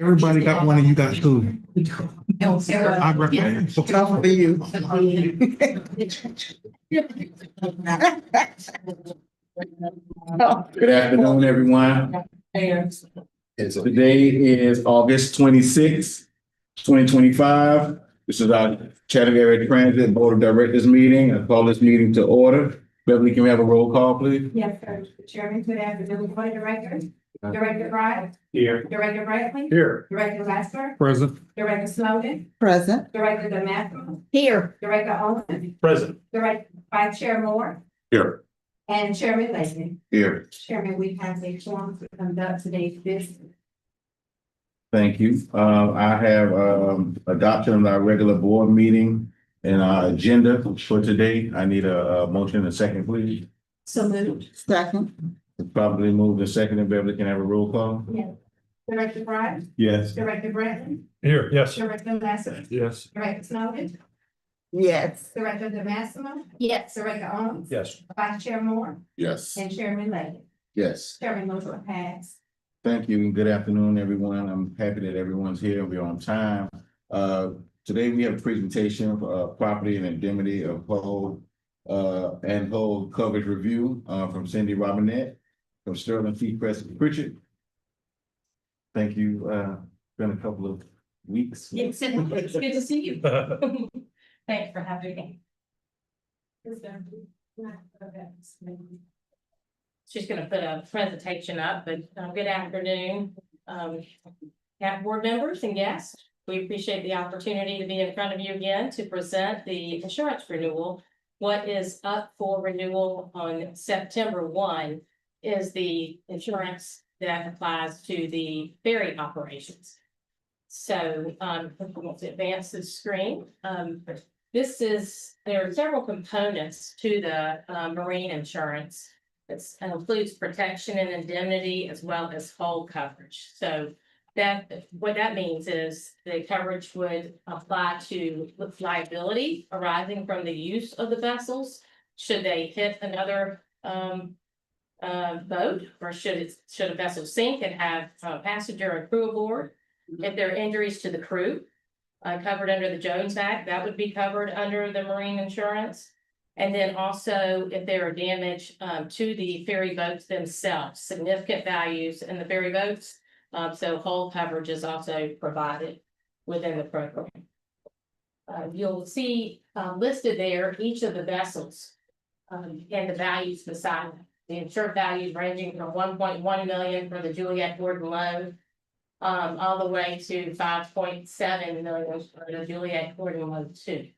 Everybody got one and you got two. I recommend. Tough for you. Good afternoon, everyone. Today is August 26th, 2025. This is our Chattanooga Area Transit Board of Directors meeting. I call this meeting to order. Beverly, can we have a roll call, please? Yes, sir. Chairman, good afternoon, Board of Directors. Director Bryant. Here. Director Bradley. Here. Director Lassiter. Present. Director Snowden. Present. Director Demaster. Here. Director Olson. Present. Director Vice Chair Moore. Here. And Chairman Lacy. Here. Chairman, we have a forum to conduct today's business. Thank you. I have adoption of our regular board meeting and our agenda for today. I need a motion and a second, please. So moved. Second. It's probably moved and seconded. Beverly, can I have a roll call? Yes. Director Bryant. Yes. Director Bradley. Here, yes. Director Lassiter. Yes. Director Snowden. Yes. Director Demaster. Yes. Director Owens. Yes. Vice Chair Moore. Yes. And Chairman Lacy. Yes. Chairman, motion passed. Thank you and good afternoon, everyone. I'm happy that everyone's here. We're on time. Today we have a presentation of property and indemnity of whole and whole coverage review from Cindy Robinette from Sterling T. Pritchett. Thank you. Been a couple of weeks. It's good to see you. Thanks for having me. She's gonna put a presentation up, but good afternoon, board members and guests. We appreciate the opportunity to be in front of you again to present the insurance renewal. What is up for renewal on September 1 is the insurance that applies to the ferry operations. So, if we want to advance the screen, there are several components to the marine insurance. It includes protection and indemnity as well as hull coverage. So what that means is the coverage would apply to liability arising from the use of the vessels. Should they hit another boat, or should a vessel sink and have a passenger and crew aboard? If there are injuries to the crew, covered under the Jones Act, that would be covered under the marine insurance. And then also if there are damage to the ferry boats themselves, significant values in the ferry boats. So hull coverage is also provided within the program. You'll see listed there each of the vessels and the values beside them. The insured values ranging from 1.1 million for the Juliet Gordon loan all the way to 5.7 million for the Juliet Gordon loan 2.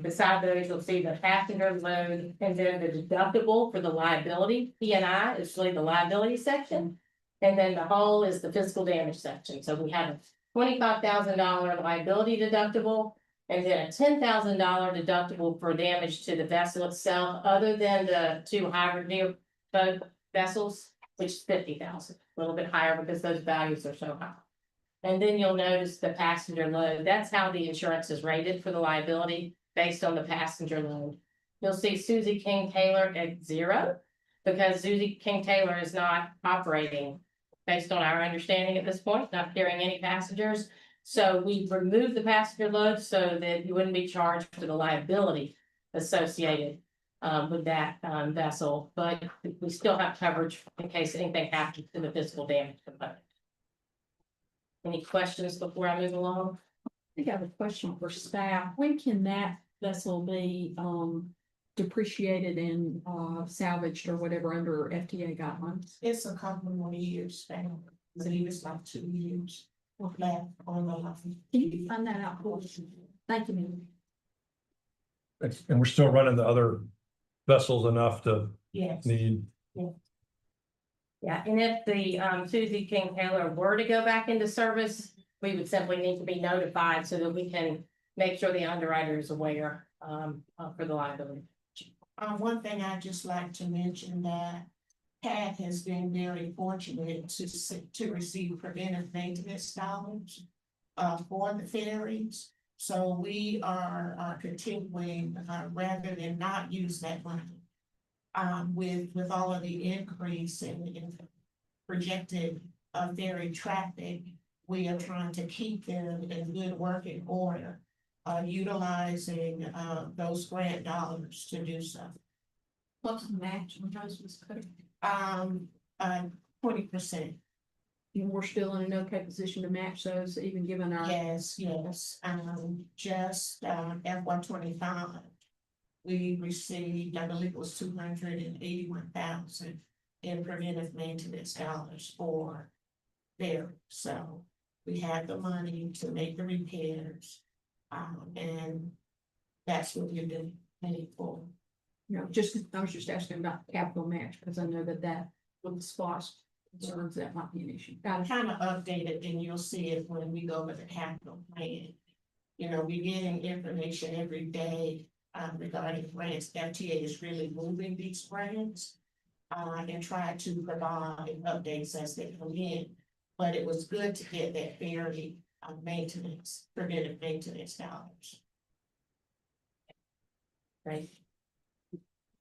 Beside those, you'll see the passenger load and then the deductible for the liability. P&I is really the liability section. And then the hull is the physical damage section. So we have a $25,000 liability deductible and then a $10,000 deductible for damage to the vessel itself, other than the two hybrid boat vessels, which is $50,000, a little bit higher because those values are so high. And then you'll notice the passenger load. That's how the insurance is rated for the liability based on the passenger load. You'll see Susie King Taylor at 0 because Susie King Taylor is not operating based on our understanding at this point, not carrying any passengers. So we removed the passenger load so that you wouldn't be charged for the liability associated with that vessel, but we still have coverage in case anything happens to the physical damage component. Any questions before I move along? I think I have a question for staff. When can that vessel be depreciated and salvaged or whatever under FTA guidelines? It's a couple more years, and I believe it's like 2 years left on the line. Can you find that out for us? Thank you, ma'am. And we're still running the other vessels enough to Yes. need. Yeah, and if the Susie King Taylor were to go back into service, we would simply need to be notified so that we can make sure the underwriter is aware for the liability. One thing I'd just like to mention that PAC has been very fortunate to receive preventive maintenance dollars for the ferries. So we are continuing rather than not use that money. With all of the increase in projected ferry traffic, we are trying to keep them in good working order, utilizing, those grant dollars to do so. What's the match when those was put? 20%. And we're still in an okay position to match those, even given our. Yes, yes, just, FY 25. We received, I believe it was 281,000 in preventive maintenance dollars for there, so. We have the money to make the repairs, and that's what we're doing, paying for. You know, I was just asking about capital match, because I know that with the SPOS concerns, that might be an issue. Got it. Kind of updated, and you'll see it when we go with the capital plan. You know, we're getting information every day, regarding grants. FTA is really moving these grants, and try to provide updates as they come in. But it was good to get that very, preventive maintenance dollars. Right.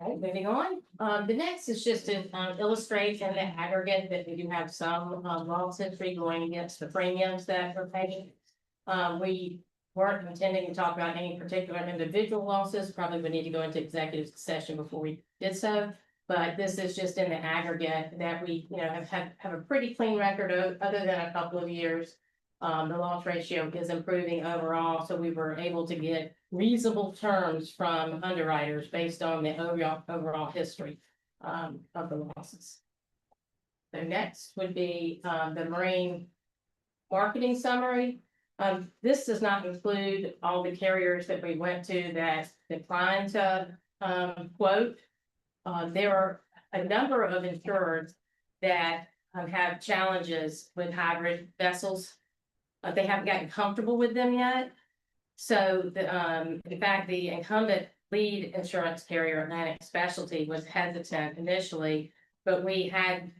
Okay, moving on. The next is just to illustrate in the aggregate that we do have some loss history going against the premiums that we're paying. We weren't intending to talk about any particular individual losses, probably would need to go into executive session before we did so. But this is just in the aggregate that we, you know, have a pretty clean record of, other than a couple of years. The loss ratio is improving overall, so we were able to get reasonable terms from underwriters based on the overall history of the losses. So next would be the marine marketing summary. This does not include all the carriers that we went to that declined to quote. There are a number of insurers that have challenges with hybrid vessels. They haven't gotten comfortable with them yet. So in fact, the incumbent lead insurance carrier, Atlantic Specialty, was hesitant initially, but we had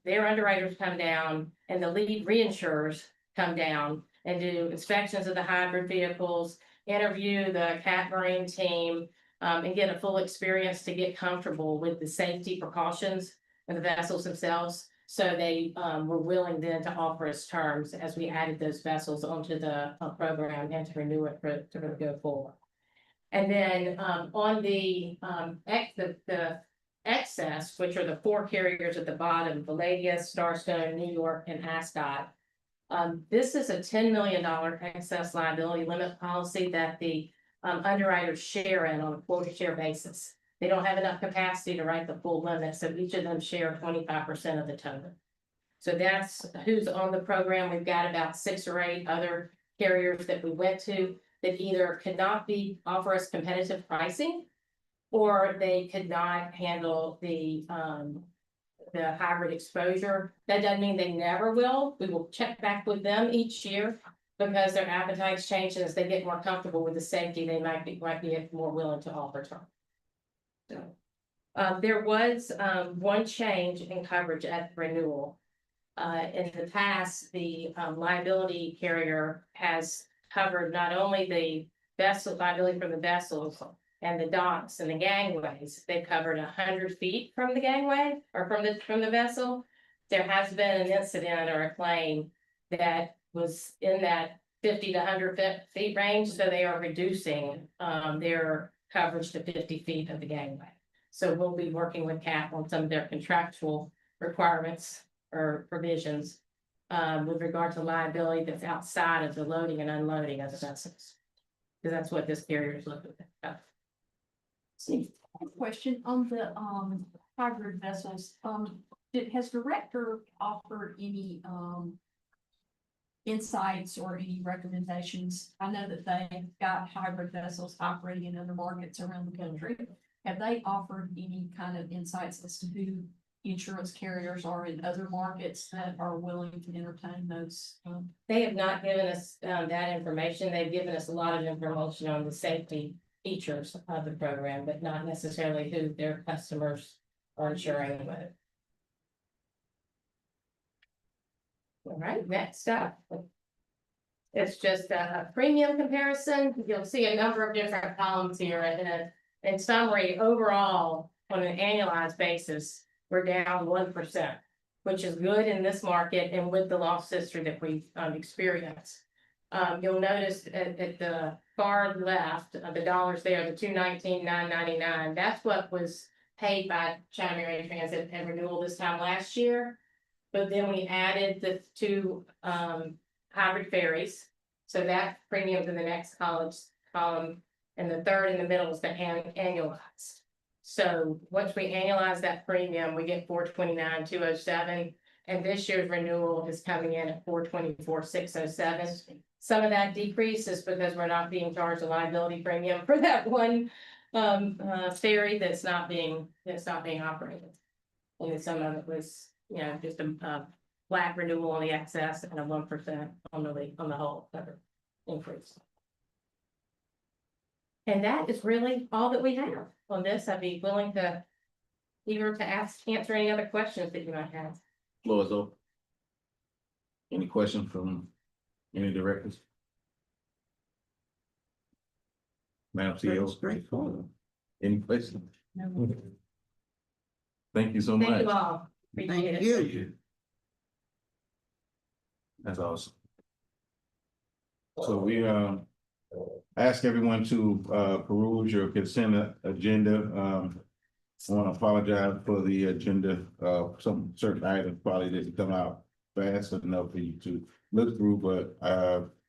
their underwriters come down and the lead reinsurers come down and do inspections of the hybrid vehicles, interview the Cat Marine team, and get a full experience to get comfortable with the safety precautions of the vessels themselves. So they were willing then to offer us terms as we added those vessels onto the program and to renew it to go forward. And then on the excess, which are the 4 carriers at the bottom, Palladius, Starstone, New York, and Ascot. This is a $10 million excess liability limit policy that the underwriters share in on a quota share basis. They don't have enough capacity to write the full limit, so each of them share 25% of the total. So that's who's on the program. We've got about 6 or 8 other carriers that we went to that either could not offer us competitive pricing, or they could not handle the hybrid exposure. That doesn't mean they never will. We will check back with them each year because their appetites change, and as they get more comfortable with the safety, they might be more willing to offer terms. So, there was one change in coverage at renewal. In the past, the liability carrier has covered not only the vessel liability from the vessels and the docks and the gangways. They covered 100 feet from the gangway or from the vessel. There has been an incident or a claim that was in that 50 to 100 feet range, so they are reducing their coverage to 50 feet of the gangway. So we'll be working with CAP on some of their contractual requirements or provisions with regard to liability that's outside of the loading and unloading of the vessels. Because that's what this carrier is looking at. Question on the hybrid vessels. Has Director offered any insights or any recommendations? I know that they've got hybrid vessels operating in other markets around the country. Have they offered any kind of insights as to who insurance carriers are in other markets that are willing to entertain those? They have not given us that information. They've given us a lot of information on the safety features of the program, but not necessarily who their customers are insuring with. All right, next up. It's just a premium comparison. You'll see a number of different columns here, and in summary, overall, on an annualized basis, we're down 1%. which is good in this market and with the loss history that we've experienced. You'll notice at the far left, the dollars there, the 219,999, that's what was paid by China Area Transit and renewal this time last year. But then we added the two hybrid ferries. So that premium's in the next column, and the third in the middle is the annualized. So once we annualize that premium, we get 429,207, and this year's renewal is coming in at 424,607. Some of that decrease is because we're not being charged a liability premium for that one ferry that's not being operated. And then some of it was, just a flat renewal on the excess and a 1% on the whole increase. And that is really all that we have on this. I'd be willing to answer any other questions that you might have. Floor is open. Any questions from any directors? Madam CEO, Straightforward. any questions? Thank you so much. Thank you all. Appreciate Thank it. you. Thank you. That's awesome. So we ask everyone to peruse your consent agenda. I want to apologize for the agenda. Some certain items probably didn't come out fast enough for you to look through, but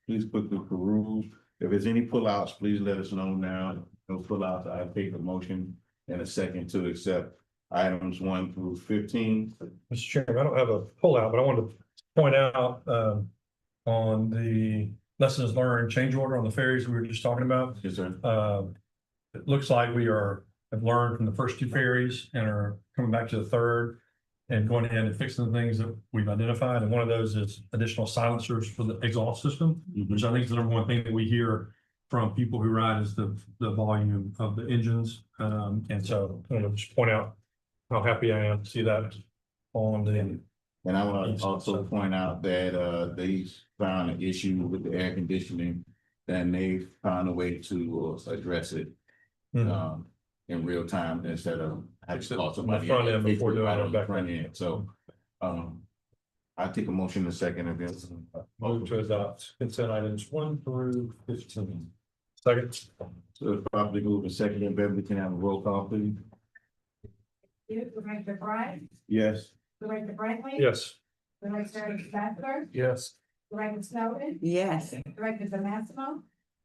please quickly peruse. If there's any pullouts, please let us know now. No pullouts. I take a motion and a second to accept items 1 through 15. Mr. Chairman, I don't have a pullout, but I wanted to point out on the lessons learned change order on the ferries we were just talking about. Yes, sir. It looks like we have learned from the first two ferries and are coming back to the third and going in and fixing the things that we've identified. And one of those is additional silencers for the exhaust system, which I think is the number one thing that we hear from people who ride is the volume of the engines. And so I want to just point out how happy I am to see that on the. And I want to also point out that they found an issue with the air conditioning, and they found a way to address it in real time instead of having to call somebody front end before doing right it on the back front end. end. So I take a motion in a second if it's Move to adopt consent items 1 through 15. Second. so it's properly moved and seconded. Beverly, can I have a roll call, please? Director Bryant, Yes. Director Bradley. Yes. Director Bachelor, Yes. Director Snowden, Yes. Director Massimo,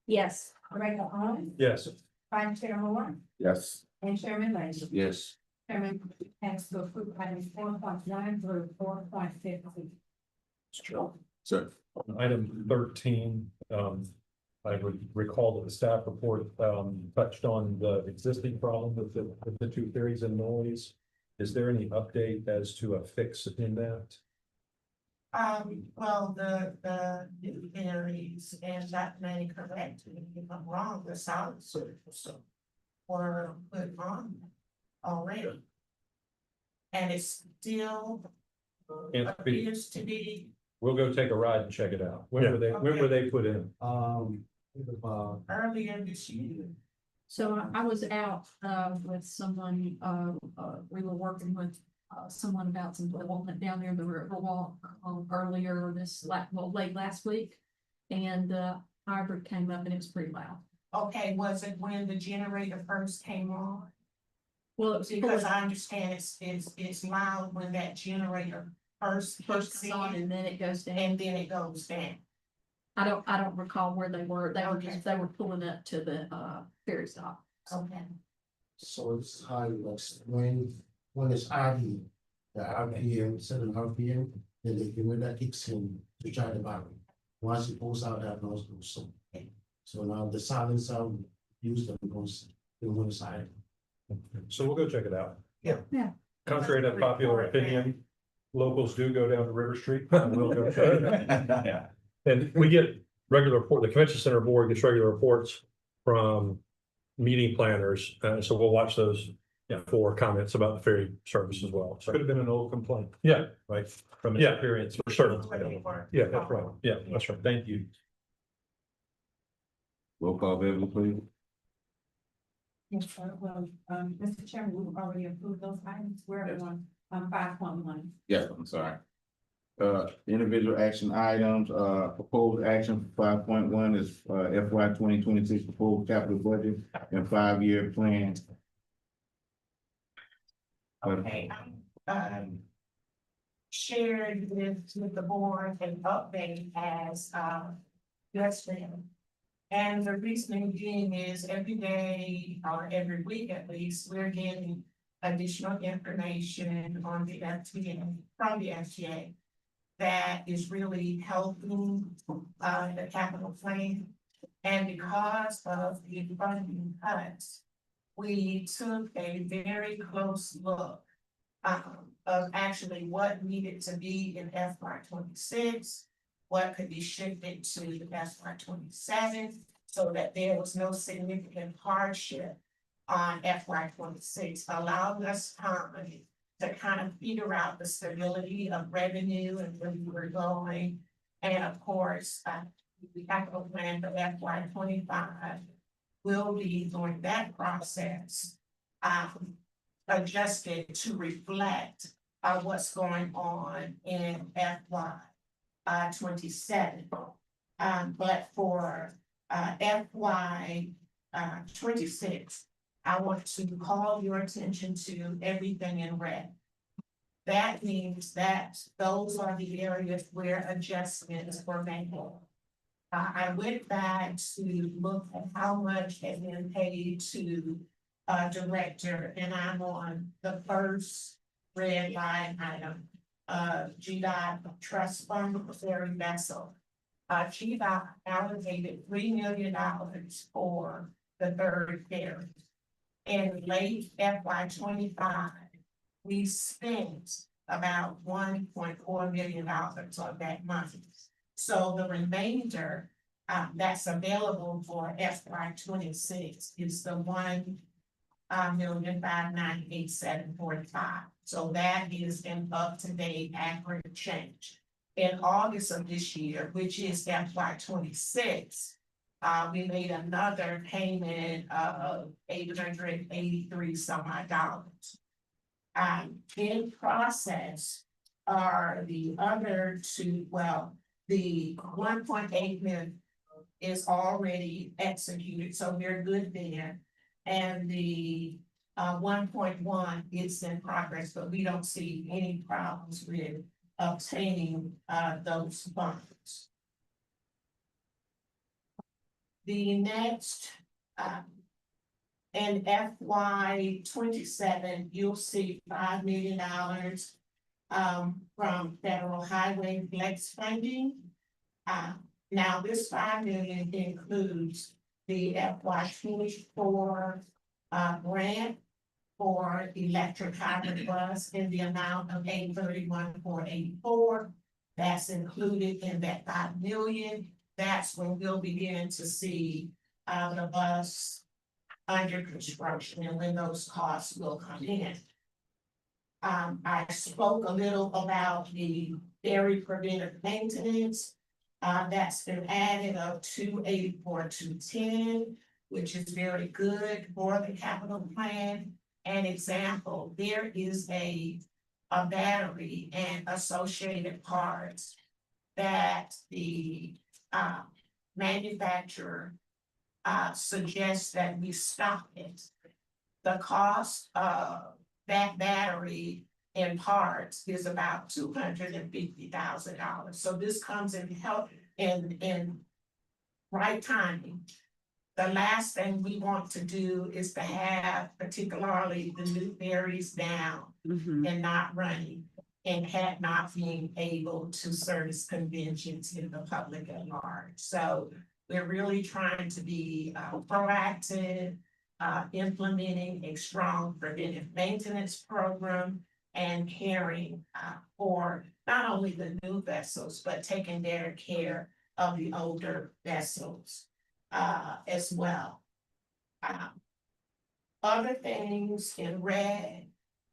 Yes. Director Owens, Yes. Vice Chair Moore, Yes. and Chairman Lane. Yes. Chairman has to approve items 4.1 through 4.15. Sir. On item 13, I would recall that the staff report touched on the existing problem with the two ferries and noise. Is there any update as to a fix in that? Well, the new ferries, and that may correct me if I'm wrong, the silencers were put on already. And it still appears to be We'll go take a ride and check it out. When were they put in? earlier this year. So I was out with someone, we were working with someone about some development down there, the Riverwalk earlier late last week. And the hybrid came up and it was pretty loud. Okay, was it when the generator first came on? Well, it was Because I understand it's loud when that generator first kicks on in and then it goes down. and then it goes down. I don't recall where they were. They were Okay. they were pulling up to the ferry stop. Okay. So it's how it works, when it's RD, the RPM, 7 RPM, then the generator kicks in to try the battery. Once it pulls out, that noise goes so. So now the silencer we use them goes in one side. So we'll go check it out. Yeah. Yeah. Contrary to popular opinion, locals do go down to River Street. We'll go check it out. And we get regular report, the convention center board gets regular reports from meeting planners. So we'll watch those for comments about the ferry service as well. So Could have been an old complaint, yeah, right? From Yeah. experience. for certain. Whatever. Yeah, that's right. Yeah, that's right. Thank you. Roll call, Beverly, please. Yes, sir. Well, Mr. Chairman, we've already approved those items. Where everyone on 5.1. Yes, I'm sorry. Individual action items, proposed action 5.1 is, FY 2026 proposed capital budget and 5-year plan. Okay, shared with the board an update as, yesterday. And the reasoning being is every day or every week at least, we're getting additional information on the FTA, from the FTA. That is really helping, the capital plan. And because of the funding cuts, we took a very close look of actually what needed to be in FY 26, what could be shifted to FY 27, so that there was no significant hardship on FY 26, allowing us time to kind of figure out the stability of revenue and where we were going. And of course, the capital plan for FY 25 will be during that process, adjusted to reflect what's going on in FY 27. But for FY 26, I want to call your attention to everything in red. That means that those are the areas where adjustments were made. I went back to look at how much has been paid to director, and I'm on the first red line item, GDOT Trust Fund Ferry Vessel. GDOT allocated $3 million for the third ferry. In late FY 25, we spent about $1.4 million on that money. So the remainder that's available for FY 26 is the $1,598,745. So that is an up-to-date accurate change. In August of this year, which is FY 26, we made another payment of $883 some odd dollars. In process are the other two, well, the 1.8 million is already executed, so we're good there. And the 1.1 is in progress, but we don't see any problems with obtaining those funds. The next, in FY 27, you'll see $5 million from federal highway flex funding. Now this $5 million includes the FY 24 grant for electric hybrid bus in the amount of $831,484. That's included in that $5 million. That's when we'll begin to see the bus under construction and when those costs will come in. I spoke a little about the ferry preventive maintenance. That's been added of 284, 210, which is very good for the capital plan. An example, there is a battery and associated parts that the manufacturer suggests that we stock it. The cost of that battery and parts is about $250,000. So this comes in help in right timing. The last thing we want to do is to have particularly the new ferries down and not running and not being able to service conventions in the public at large. So we're really trying to be proactive, implementing a strong preventive maintenance program and caring for not only the new vessels, but taking better care of the older vessels as well. Other things in red,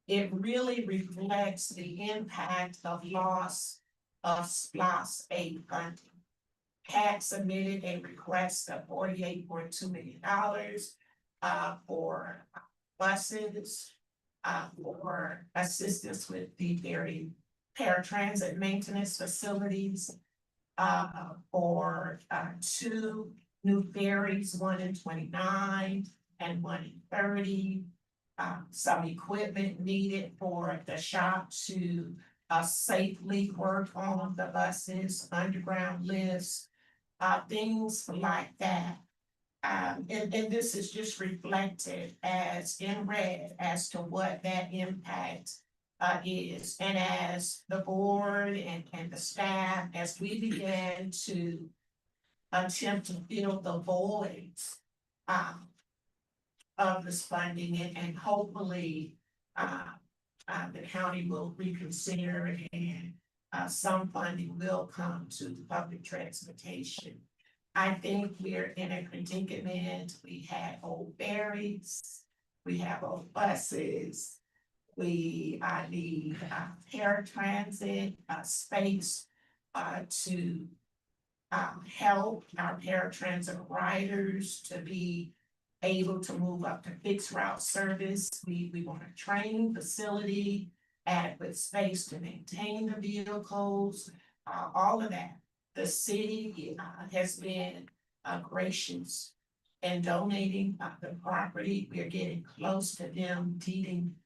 it really reflects the impact of loss of SPLOST 8 funding. CAT submitted a request of $48.2 million for buses for assistance with the ferry paratransit maintenance facilities. For, two new ferries, one in 29 and one in 30. Some equipment needed for the shop to, safely work on the buses, underground lifts, things like that. And this is just reflected as in red as to what that impact is. And as the board and the staff, as we begin to attempt to fill the voids of this funding and hopefully the county will reconsider and some funding will come to public transportation. I think we're in a predicament. We had old ferries, we have old buses. We need paratransit space to help our paratransit riders to be able to move up to fixed route service. We want a training facility, adequate space to maintain the vehicles, all of that. The city has been gracious in donating the property. We're getting close to them deeding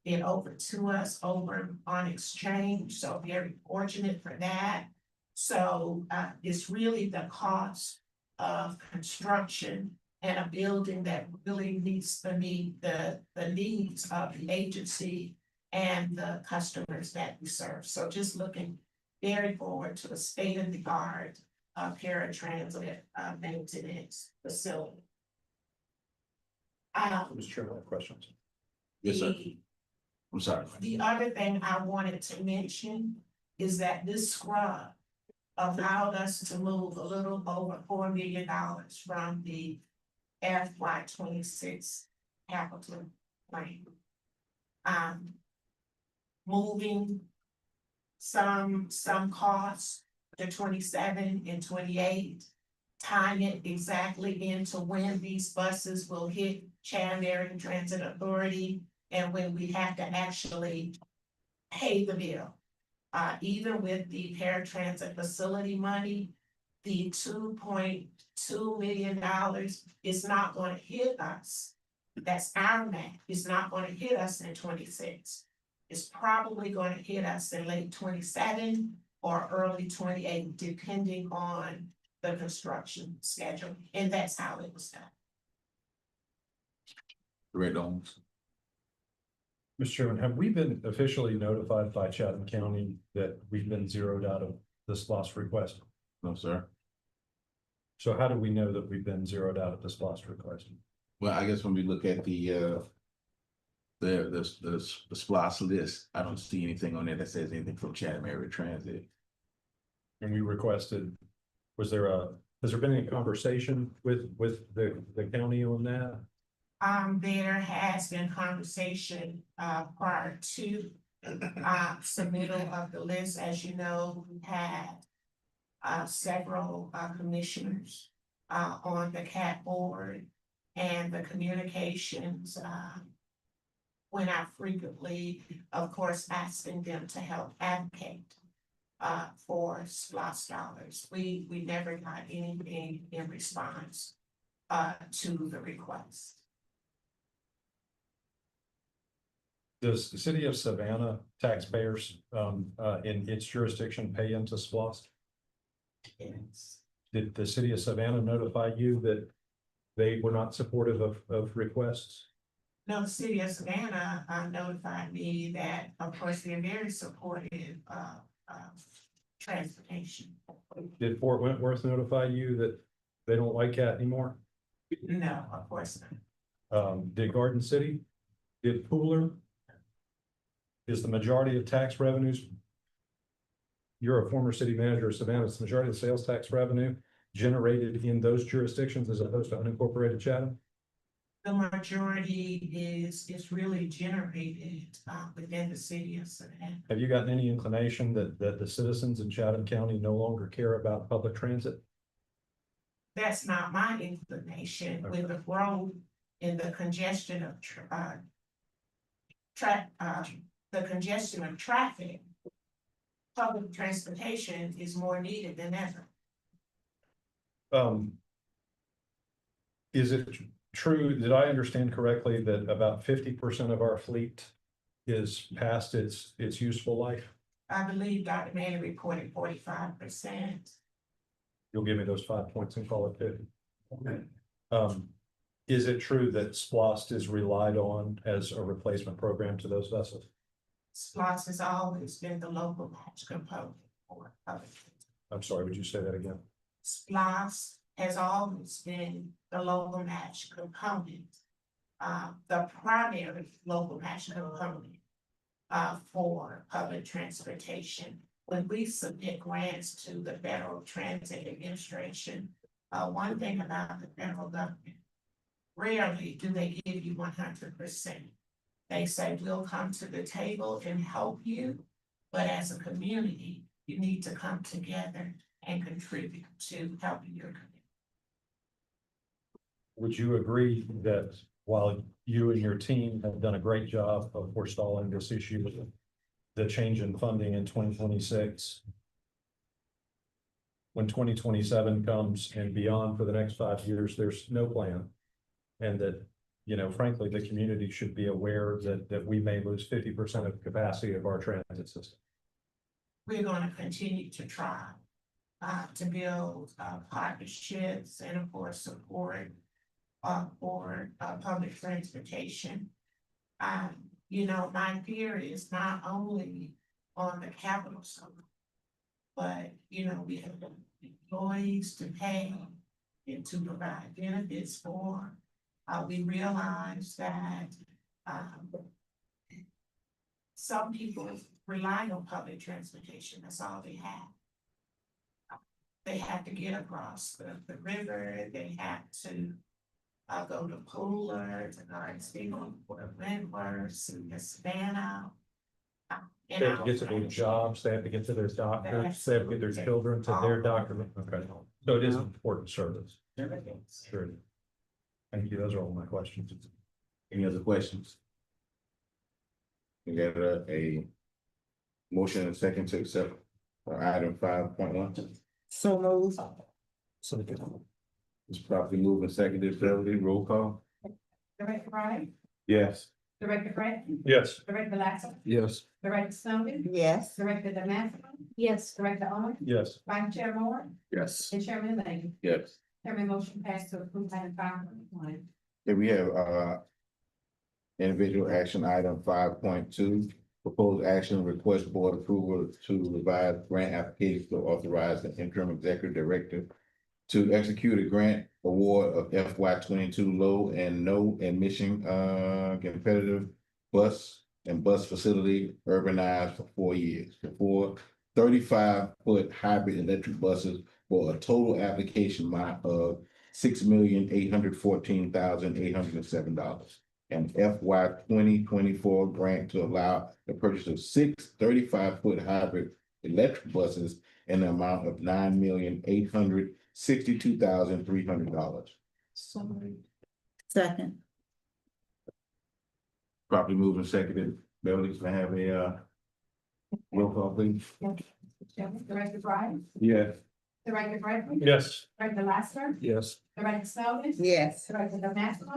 it over to us over on exchange, so very fortunate for that. So it's really the cost of construction and a building that really needs to meet the needs of the agency and the customers that we serve. So just looking very forward to a state-of-the-art paratransit maintenance facility. Mr. Chairman, I have questions. Yes, sir. I'm sorry. The other thing I wanted to mention is that this scrub allowed us to move a little over $4 million from the FY 26 capital plan. Moving some costs to 27 and 28, tying it exactly into when these buses will hit Chatham Area Transit Authority and when we have to actually pay the bill. Either with the paratransit facility money, the $2.2 million is not going to hit us. That's our math. It's not going to hit us in 26. It's probably going to hit us in late 27 or early 28, depending on the construction schedule. And that's how it was done. Red Owens. Mr. Chairman, have we been officially notified by Chatham County that we've been zeroed out of this lost request? No, sir. So how do we know that we've been zeroed out of this lost request? Well, I guess when we look at the SPOS list, I don't see anything on there that says anything from Chatham Area Transit. And we requested, has there been any conversation with the county on that? There has been conversation prior to submittal of the list. As you know, we had several commissioners on the CAT board, and the communications went out frequently, of course, asking them to help advocate for SPOS dollars. We never got anything in response to the request. Does the city of Savannah taxpayers in its jurisdiction pay into SPOS? Yes. Did the city of Savannah notify you that they were not supportive of requests? No, the city of Savannah notified me that, of course, they're very supportive of transportation. Did Fort Wentworth notify you that they don't like CAT anymore? No, of course not. Did Garden City? Did Pooler? Is the majority of tax revenues? You're a former city manager of Savannah. Is the majority of sales tax revenue generated in those jurisdictions as opposed to unincorporated Chatham? The majority is really generated within the city of Savannah. Have you gotten any inclination that the citizens in Chatham County no longer care about public transit? That's not my inclination. With the growth in the congestion of the congestion of traffic, public transportation is more needed than ever. Is it true, did I understand correctly that about 50% of our fleet is past its useful life? I believe Dr. Manning reported 45%. You'll give me those 5 points and call it 50. Is it true that SPOST is relied on as a replacement program to those vessels? SPOS has always been the local match component for public. I'm sorry, would you say that again? SPOS has always been the local match component. The primary local match component for public transportation. When we submit grants to the Federal Transit Administration, one thing about the federal government, rarely do they give you 100%. They say, we'll come to the table and help you, but as a community, you need to come together and contribute to helping your community. Would you agree that while you and your team have done a great job of forestalling this issue, the change in funding in 2026, when 2027 comes and beyond for the next 5 years, there's no plan? And that, frankly, the community should be aware that we may lose 50% of the capacity of our transit system. We're gonna continue to try to build partnerships and of course support for public transportation. My fear is not only on the capital side, but we have employees to pay and to provide benefits for. We realize that some people rely on public transportation, that's all they have. They have to get across the river, they have to go to Pooler, to Garden or Wentworth, to Savannah. They have to get to their jobs, they have to get to their doctors, they have to get their children to their doctor. Okay, so it is an important service. Sure. Thank you, those are all my questions. Any other questions? We got a motion and a second to accept item 5.1. So moved. It's properly moved and seconded. Beverly, roll call. Director Wright, Yes. Director Brett, Yes. Director Lassiter, Yes. Director Snowden, Yes. Director Damascus, Yes. Director Owen, Yes. Vice Chair Moore, Yes. and Chairman Lane. Yes. Chairman motion passed to approve item 5.1. Then we have individual action item 5.2. Proposed action request board approval to revise grant application to authorize the interim executive director to execute a grant award of FY 22 low and no emission competitive bus facility urbanized for 4 years for 35-foot hybrid electric buses for a total application amount of $6,814,807. And FY 2024 grant to allow the purchase of 6 35-foot hybrid electric buses in the amount of $9,862,300. Second. Properly moved and seconded. Beverly, can I have a roll call, please? Director Wright, Yes. Director Brett, Yes. Director Lassiter, Yes. Director Snowden, Yes. Director Damascus,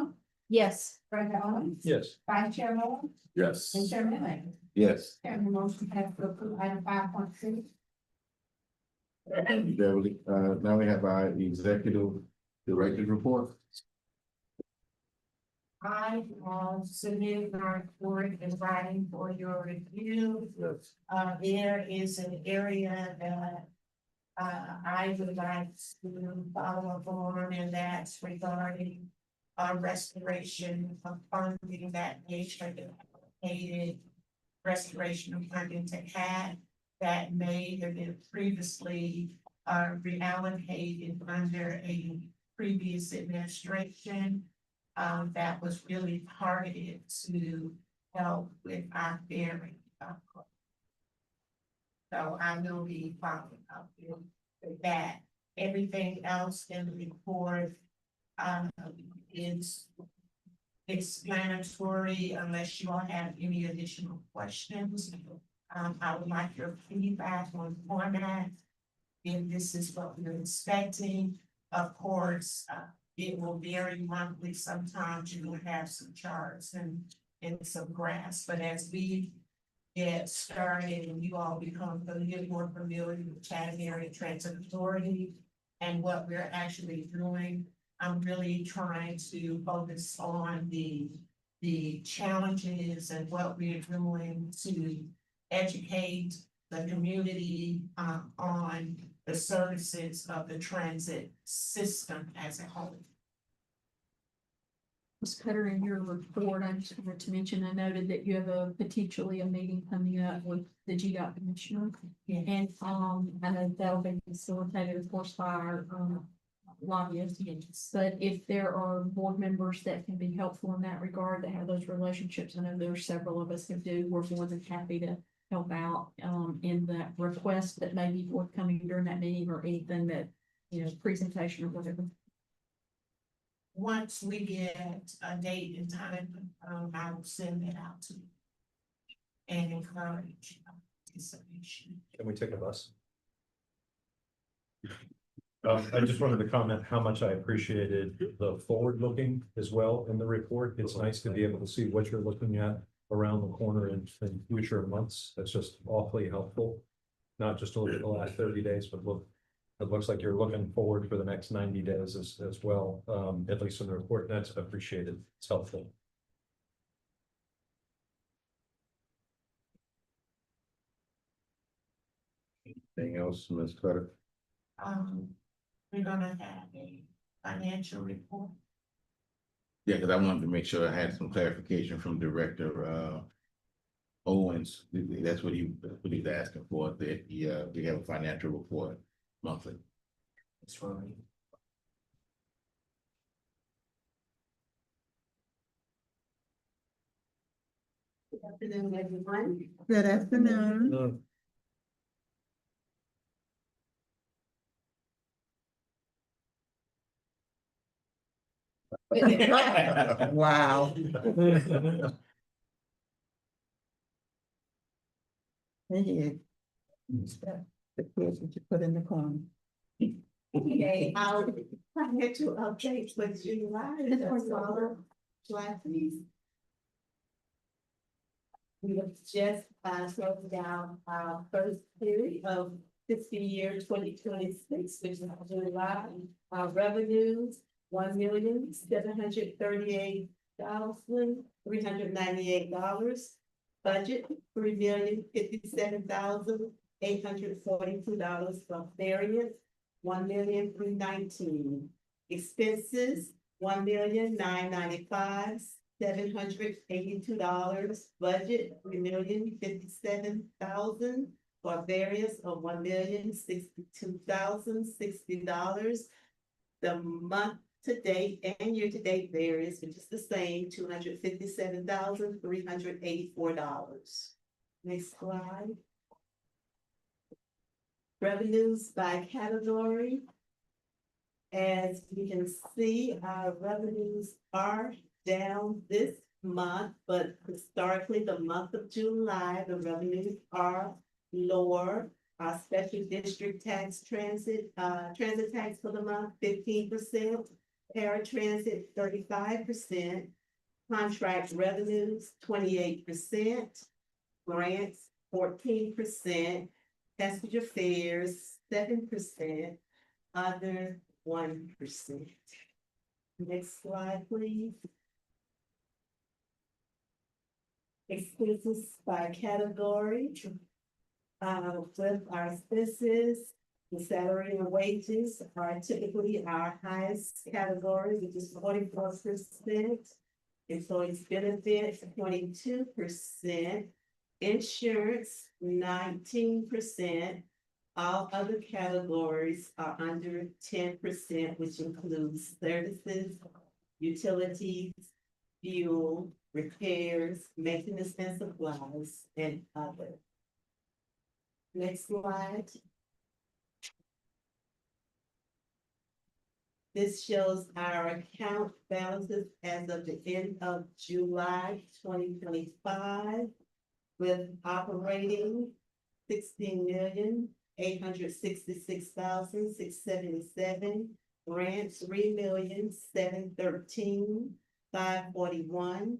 Yes. Director Owen, Yes. Vice Chair Moore, Yes. and Chairman Lane. Yes. Chairman motion passed to approve item 5.6. Thank you, Beverly. Now we have our executive director's report. I submitted my report in writing for your review. There is an area that I would like to follow up on, and that's regarding restoration of funding that nation allocated restoration of funding to CAT that may have been previously reallocated under a previous administration. That was really targeted to help with our ferry. So I will be following up with that. Everything else in the report is explanatory unless you all have any additional questions. I would like your feedback on format. If this is what we're expecting, of course, it will vary monthly. Sometimes you will have some charts and some graphs, but as we get started and you all become a little more familiar with Chatham Area Transit Authority and what we're actually doing, I'm really trying to focus on the challenges and what we're doing to educate the community on the services of the transit system as a whole. Ms. Cutter, in your report, I just wanted to mention, I noted that you have potentially a meeting coming up with the GDOT commissioner. Yeah. And, I know that'll be facilitated, of course, by our, lobbyists. But if there are board members that can be helpful in that regard, that have those relationships, I know there are several of us who do, we're more than happy to help out, in that request that may be forthcoming during that meeting or anything that, presentation or whatever. Once we get a date and time, I will send it out to you. And encourage participation. Can we take a bus? I just wanted to comment how much I appreciated the forward looking as well in the report. It's nice to be able to see what you're looking at around the corner in future months. That's just awfully helpful. Not just to look at the last 30 days, but look, it looks like you're looking forward for the next 90 days as well, at least in the report. That's appreciated. It's helpful. Anything else, Ms. Cutter? We're gonna have a financial report. Yeah, because I wanted to make sure I had some clarification from Director Owens. That's what he's asking for, that we have a financial report monthly. That's right. Good afternoon, everyone. Good afternoon. Wow. Hey, the kids that you put in the corner. Okay, our financial updates for July, July, please. We have just closed down our first period of fiscal year 2026, which is July. Our revenues, $1,738,398. Budget, $3,057,842 from variance, $1,319,000. Expenses, $1,995,782. Budget, $3,057,000 for variance of $1,062,060. The month to date and year to date variance, which is the same, $257,384. Next slide. Revenues by category. As you can see, our revenues are down this month, but historically, the month of July, the revenues are lower. Our special district tax transit tax for the month, 15%, paratransit, 35%, contract revenues, 28%, grants, 14%, passenger fares, 7%, other, 1%. Next slide, please. Expenses by category. With our expenses, the salary and wages are typically our highest category, which is 44%. Employees benefits, 22%. Insurance, 19%. All other categories are under 10%, which includes services, utilities, fuel, repairs, maintenance and supplies, and other. Next slide. This shows our account balances as of the end of July 2025, with operating 16,866,677, grants 3,713,541.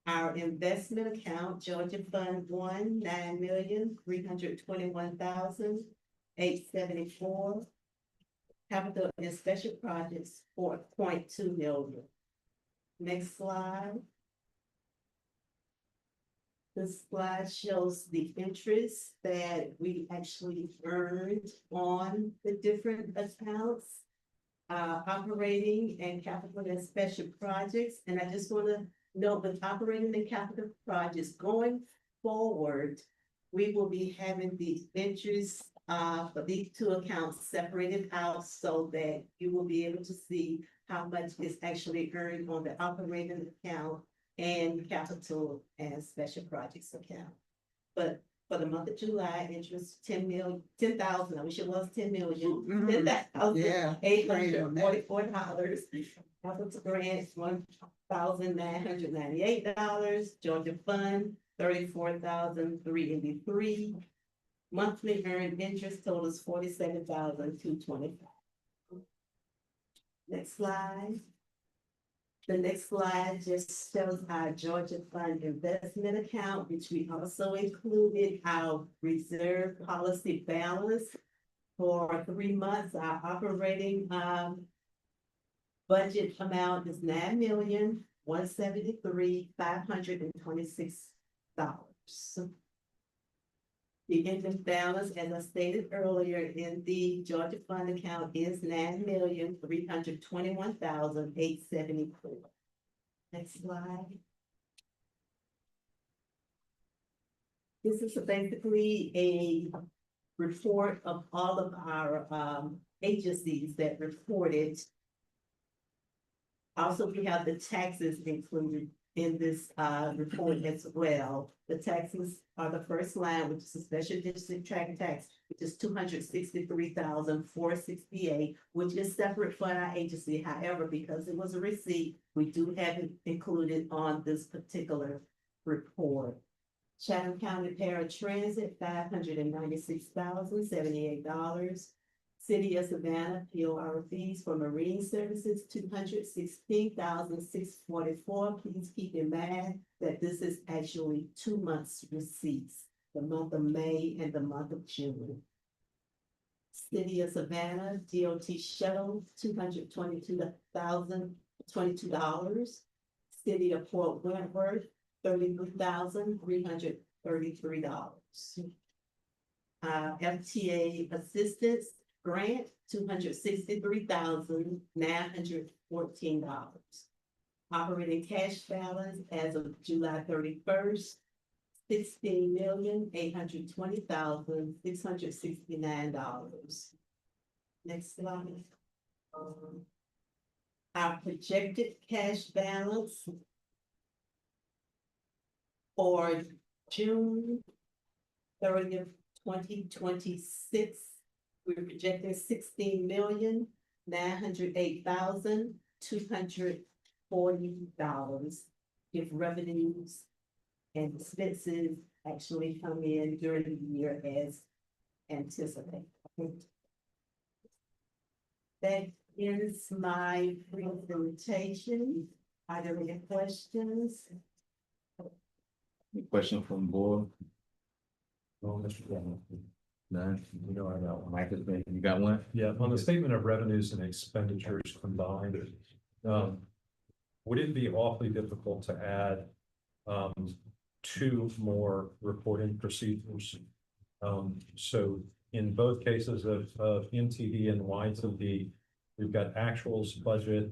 Our investment account, Georgia Fund 1, 9,321,874. Capital and special projects, 4.2 million. Next slide. This slide shows the interest that we actually earned on the different accounts, operating and capital and special projects. And I just want to note, with operating and capital projects going forward, we will be having the interest for these two accounts separated out so that you will be able to see how much is actually earned on the operating account and capital and special projects account. But for the month of July, interest 10,000, I wish it was 10 million, Mhm. Yeah. $10,844. Capital grants, $1,998. Georgia Fund, $34,383. Monthly earned interest totals $47,225. Next slide. The next slide just shows our Georgia Fund investment account, which we also included our reserve policy balance for 3 months. Our operating budget amount is $9,173,526. The ending balance, as I stated earlier, in the Georgia Fund account is $9,321,874. Next slide. This is basically a report of all of our agencies that reported. Also, we have the taxes included in this report as well. The taxes are the first line, which is a special district tract tax, which is $263,468, which is separate for our agency. However, because it was a receipt, we do have it included on this particular report. Chatham County Paratransit, $596,078. City of Savannah, POR fees for marine services, $216,644. Please keep in mind that this is actually 2 months receipts, the month of May and the month of June. City of Savannah, DOT shuttle, $222,022. City of Fort Wentworth, $33,333. FTA assistance grant, $263,914. Operating cash balance as of July 31st, $16,820,669. Next slide. Our projected cash balance for June 30th, 2026. We're projecting $16,908,240 if revenues and expenses actually come in during the year as anticipated. That ends my presentation. Are there any questions? Any question from the board? No, Mr. Chairman. None? You know, I got one. Mike has been, you got one? Yeah, on the statement of revenues and expenditures combined, would it be awfully difficult to add 2 more reporting procedures? So in both cases of MTD and YTD, we've got actuals, budget.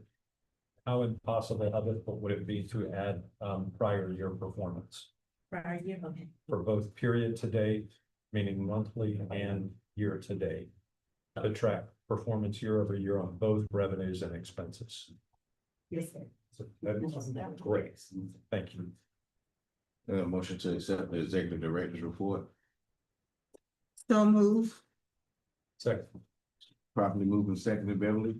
How impossible, how difficult would it be to add prior year performance Prior year, okay. for both period to date, meaning monthly, and year to date, to track performance year over year on both revenues and expenses? Yes, sir. So that is great. Thank you. Motion to accept the executive director's report. So move. Second. Properly moving seconded, Beverly.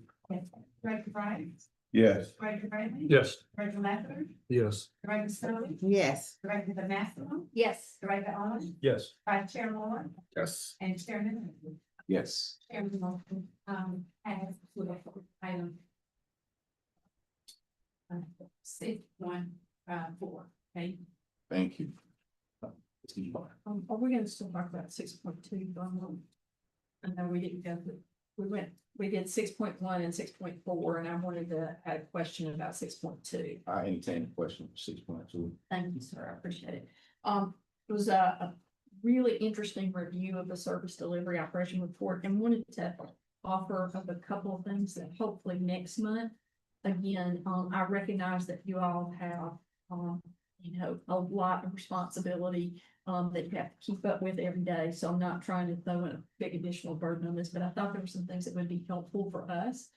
Director Wright, Yes. Director Bradley. Yes. Director Leffler, Yes. Director Stone, Yes. Director Vanessa, Yes. Director On, Yes. Vice Chair Moore, Yes. and Chairman Henry. Yes. Chairman motion, as to the item. 6.4, okay? Thank you. Are we gonna still talk about 6.2? I know we didn't go, we did 6.1 and 6.4, and I wanted to add a question about 6.2. I entertain the question, 6.2. Thank you, sir. I appreciate it. It was a really interesting review of the service delivery operation report and wanted to offer up a couple of things that hopefully next month. Again, I recognize that you all have, a lot of responsibility, that you have to keep up with every day. So I'm not trying to throw in a big additional burden on this, but I thought there were some things that would be helpful for us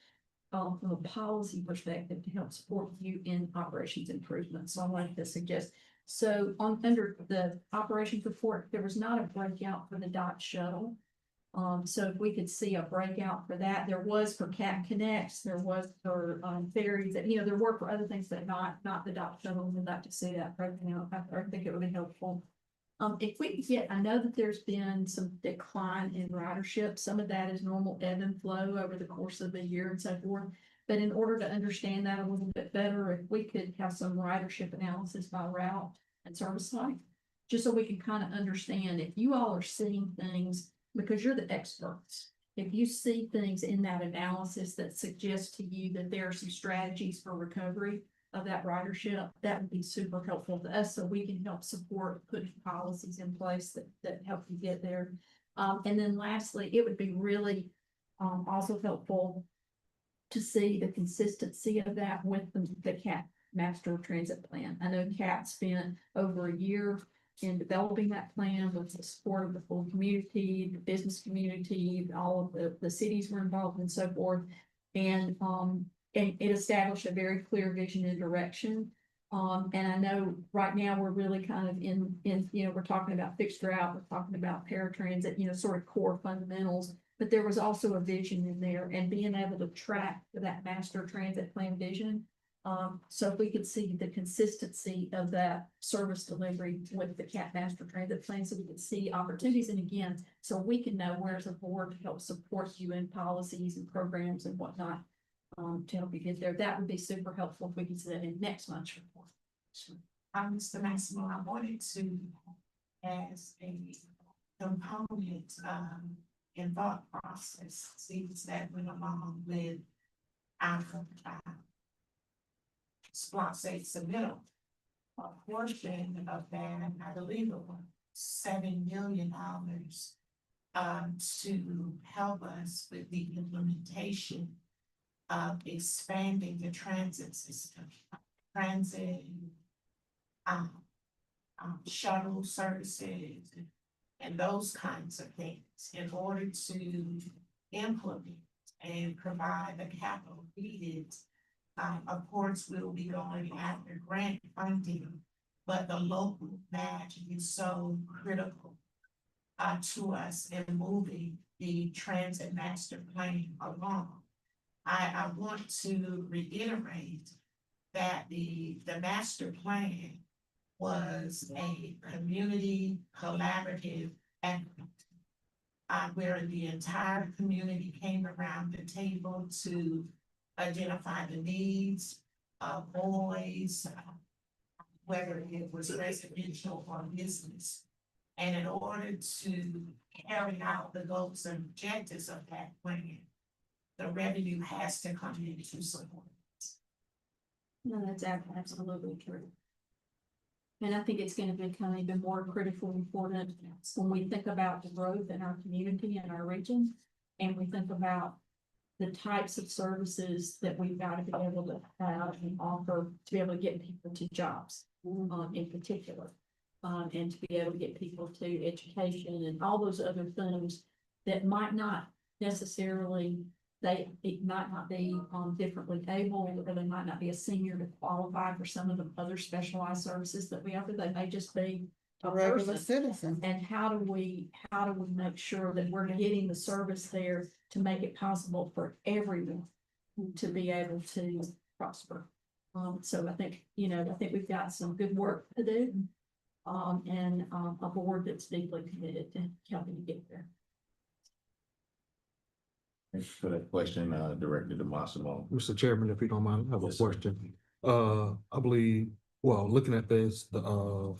from a policy perspective to help support you in operations improvement. So I wanted to suggest, so under the operations report, there was not a breakout for the DOT shuttle. So if we could see a breakout for that, there was for Cat Connects, there was for ferries, that, there were for other things that not the DOT shuttle. We'd like to see that broken out. I think it would be helpful. If we could get, I know that there's been some decline in ridership. Some of that is normal ebb and flow over the course of the year and so forth. But in order to understand that a little bit better, if we could have some ridership analysis by route and service type, just so we can kind of understand if you all are seeing things, because you're the experts. If you see things in that analysis that suggest to you that there are some strategies for recovery of that ridership, that would be super helpful to us, so we can help support putting policies in place that help you get there. And then lastly, it would be really also helpful to see the consistency of that with the CAT Master Transit Plan. I know CAT spent over a year in developing that plan with the support of the full community, the business community, all of the cities were involved and so forth. And it established a very clear vision and direction. And I know right now we're really kind of in, we're talking about fixed route, we're talking about paratransit, sort of core fundamentals, but there was also a vision in there and being able to track that master transit plan vision. So if we could see the consistency of that service delivery with the CAT Master Transit Plan, so we could see opportunities, and again, so we can know where's a board to help support you in policies and programs and whatnot, to help you get there. That would be super helpful if we could see that in next month's report. Mr. Maximo, I wanted to, as a component, in thought process, seems that went along with our SPLOST submittal. A portion of that, I believe it was $7 million, to help us with the implementation of expanding the transit system, transit, shuttle services, and those kinds of things in order to implement and provide the capital needed. Of course, we'll be going after grant funding, but the local match is so critical to us in moving the transit master plan along. I want to reiterate that the master plan was a community collaborative effort, where the entire community came around the table to identify the needs of boys, whether it was residential or business. And in order to carry out the goals and objectives of that plan, the revenue has to come in to support it. No, that's absolutely true. And I think it's going to become even more critical and important when we think about the growth in our community and our region, and we think about the types of services that we've got to be able to have and offer to be able to get people to jobs, in particular, and to be able to get people to education and all those other things that might not necessarily, it might not be differently able, or they might not be a senior to qualify for some of the other specialized services that we offer. They may just be A a regular person. citizen. And how do we make sure that we're getting the service there to make it possible for everyone to be able to prosper. So I think, I think we've got some good work to do. And a board that's deeply committed to helping to get there. Thanks for that question, Director DeMassimo. Mr. Chairman, if you don't mind, I have a question. I believe, well, looking at this, the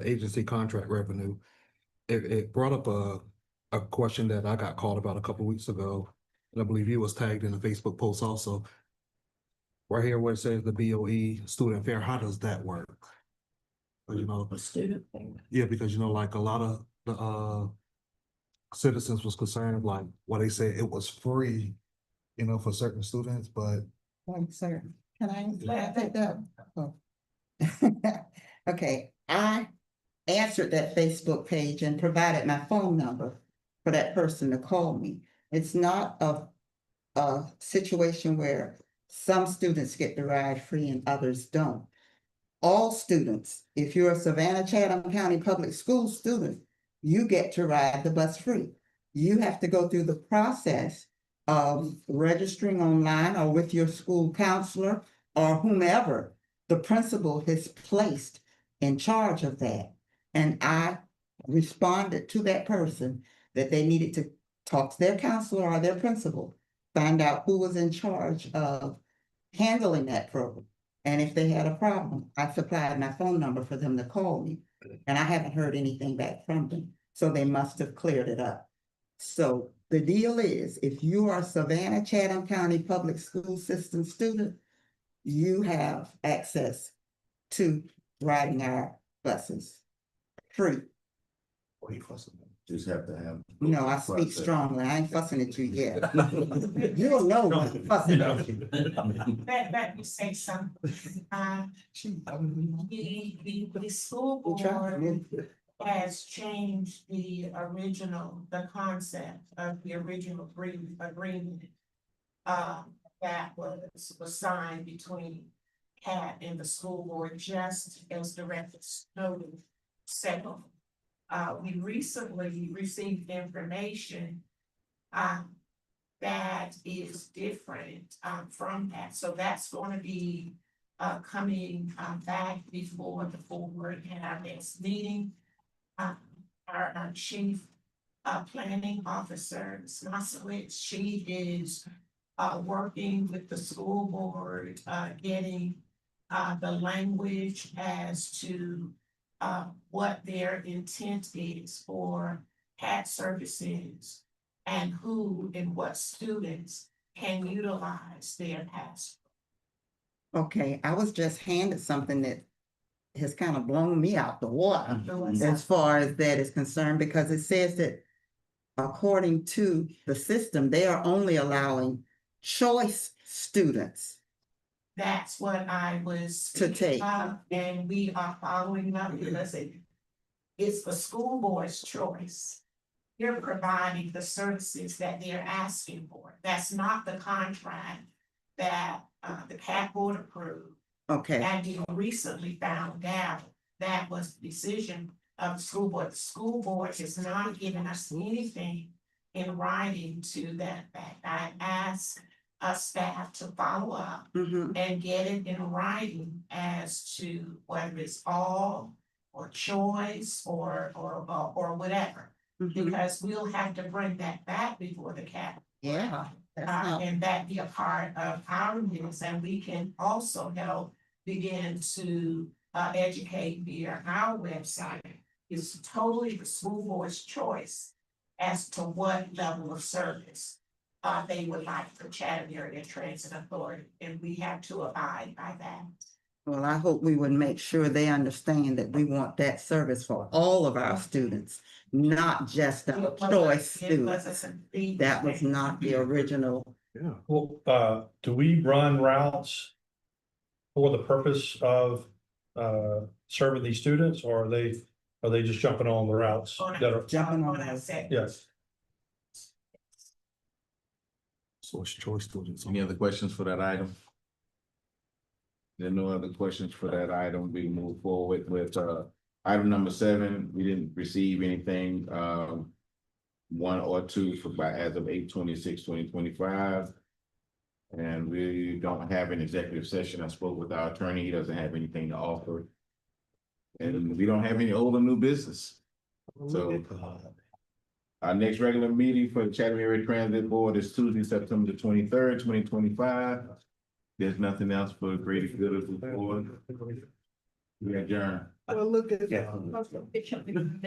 agency contract revenue, it brought up a question that I got called about a couple weeks ago. And I believe you was tagged in a Facebook post also. Right here where it says the BOE student fair, how does that work? A student. Yeah, because like a lot of the citizens was concerned, like, well, they said it was free, for certain students, but Sir, can I take that? Oh. Okay, I answered that Facebook page and provided my phone number for that person to call me. It's not a situation where some students get the ride free and others don't. All students, if you're a Savannah-Chatham County Public Schools student, you get to ride the bus free. You have to go through the process of registering online or with your school counselor or whomever the principal has placed in charge of that. And I responded to that person that they needed to talk to their counselor or their principal, find out who was in charge of handling that program. And if they had a problem, I supplied my phone number for them to call me. And I haven't heard anything back from them. So they must have cleared it up. So the deal is, if you are a Savannah-Chatham County Public School System student, you have access to riding our buses free. Just have to have. No, I speak strongly. I ain't fussing at you yet. You'll know when I'm fussing at you. Let me say something. The school board has changed the concept of the original agreement. That was signed between CAT and the school board, just as Director Snowden said. We recently received information that is different from that. So that's going to be coming back before the full board in our next meeting. Our chief planning officer, Ms. Moskowitz, she is working with the school board, getting the language as to what their intent is for CAT services and who and what students can utilize their pass. Okay, I was just handed something that has kind of blown me out the water as far as that is concerned, because it says that according to the system, they are only allowing choice students. That's what I was To take. and we are following up because it's the school board's choice. You're providing the services that they're asking for. That's not the contract that the CAT board approved. Okay, And we recently found out that was the decision of the school board. The school board has not given us anything in writing to that fact. I asked staff to follow up and get it in writing as to whether it's all or choice or whatever. Because we'll have to bring that back before the CAT. yeah. That's not- And that be a part of our meetings, and we can also help begin to educate via our website. It's totally the school board's choice as to what level of service they would like for Chatham Area Transit Authority, and we have to abide by that. Well, I hope we would make sure they understand that we want that service for all of our students, not just our choice students. That was not the original. yeah. Well, do we run routes for the purpose of serving these students, or are they just jumping on the routes that are? Jumping on that those. Yes. So it's choice students. Any other questions for that item? There are no other questions for that item. We move forward with item number 7. We didn't receive anything. one or two for by as of 8/26/2025. And we don't have an executive session. I spoke with our attorney. He doesn't have anything to offer. And we don't have any old or new business. So our next regular meeting for the Chatham Area Transit Board is Tuesday, September the 23rd, 2025. There's nothing else for the greater good of the board. We adjourn. Well, look at that.